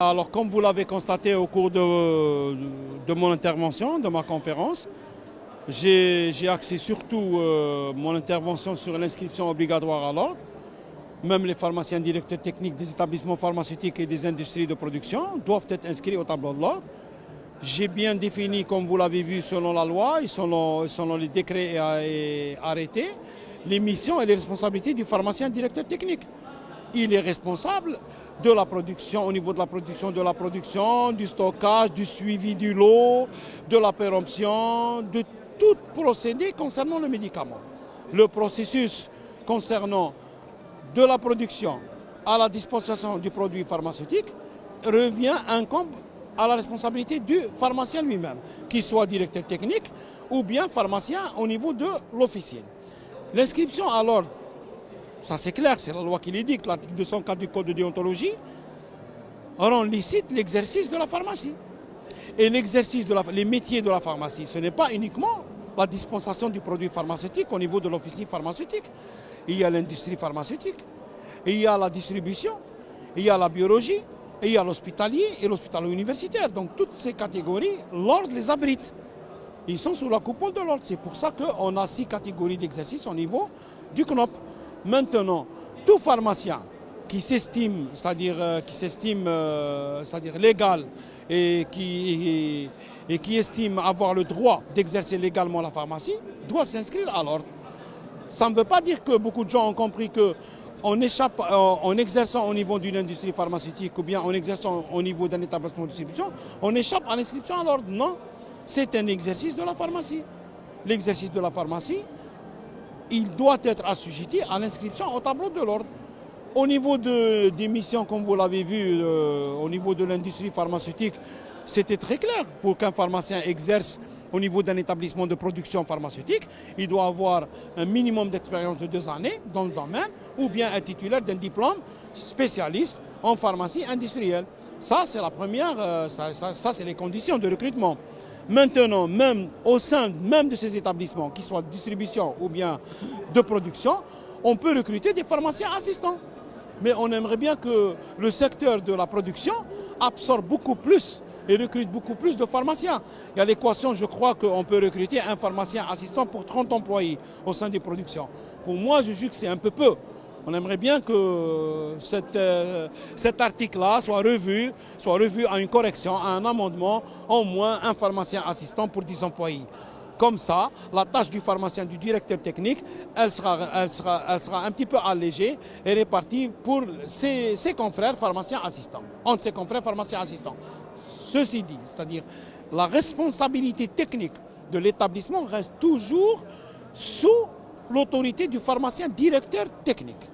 Alors, comme vous l'avez constaté au cours de mon intervention, de ma conférence, j'ai axé surtout mon intervention sur l'inscription obligatoire à l'ordre. Même les pharmaciens directeurs techniques des établissements pharmaceutiques et des industries de production doivent être inscrits au tableau de l'ordre. J'ai bien défini, comme vous l'avez vu, selon la loi et selon les décrets et arrêtés, les missions et les responsabilités du pharmacien directeur technique. Il est responsable de la production, au niveau de la production, du stockage, du suivi du lot, de la péremption, de tout procédé concernant le médicament. Le processus concernant de la production à la dispensation du produit pharmaceutique incombe à la responsabilité du pharmacien lui-même, qu'il soit directeur technique ou bien pharmacien au niveau de l'officine. L'inscription à l'ordre, ça c'est clair, c'est la loi qui l'édicte, l'article 204 du Code de déontologie, rend licite l'exercice de la pharmacie. Et l'exercice les métiers de la pharmacie, ce n'est pas uniquement la dispensation du produit pharmaceutique au niveau de l'officine pharmaceutique. Il y a l'industrie pharmaceutique, il y a la distribution, il y a la biologie, et il y a l'hospitalier et l'hospitalo-universitaire. Donc toutes ces catégories, l'ordre les abrite. Ils sont sous la coupole de l'ordre. C'est pour ça qu'on a 6 catégories d'exercice au niveau du CNOP. Maintenant, tout pharmacien qui s'estime, c'est-à-dire légal et qui estime avoir le droit d'exercer légalement la pharmacie, doit s'inscrire à l'ordre. Ça ne veut pas dire que beaucoup de gens ont compris qu'en exerçant au niveau d'une industrie pharmaceutique ou bien en exerçant au niveau d'un établissement de distribution, on échappe à l'inscription à l'ordre. Non, c'est un exercice de la pharmacie. L'exercice de la pharmacie, il doit être assujetti à l'inscription au tableau de l'ordre. Au niveau des missions, comme vous l'avez vu, au niveau de l'industrie pharmaceutique, c'était très clair. Pour qu'un pharmacien exerce au niveau d'un établissement de production pharmaceutique, il doit avoir un minimum d'expérience de 2 années dans le domaine ou bien être titulaire d'un diplôme spécialiste en pharmacie industrielle. Ça, c'est la première, ça c'est les conditions de recrutement. Maintenant, même au sein même de ces établissements, qu'ils soient de distribution ou bien de production, on peut recruter des pharmaciens assistants. Mais on aimerait bien que le secteur de la production absorbe beaucoup plus et recrute beaucoup plus de pharmaciens. Il y a l'équation, je crois qu'on peut recruter un pharmacien assistant pour 30 employés au sein des productions. Pour moi, je juge que c'est un peu peu. On aimerait bien que cet article-là soit revu à une correction, à un amendement, au moins un pharmacien assistant pour 10 employés. Comme ça, la tâche du pharmacien, du directeur technique, elle sera un petit peu allégée et répartie pour ses confrères pharmaciens assistants, entre ses confrères pharmaciens assistants. Ceci dit, c'est-à-dire la responsabilité technique de l'établissement reste toujours sous l'autorité du pharmacien directeur technique.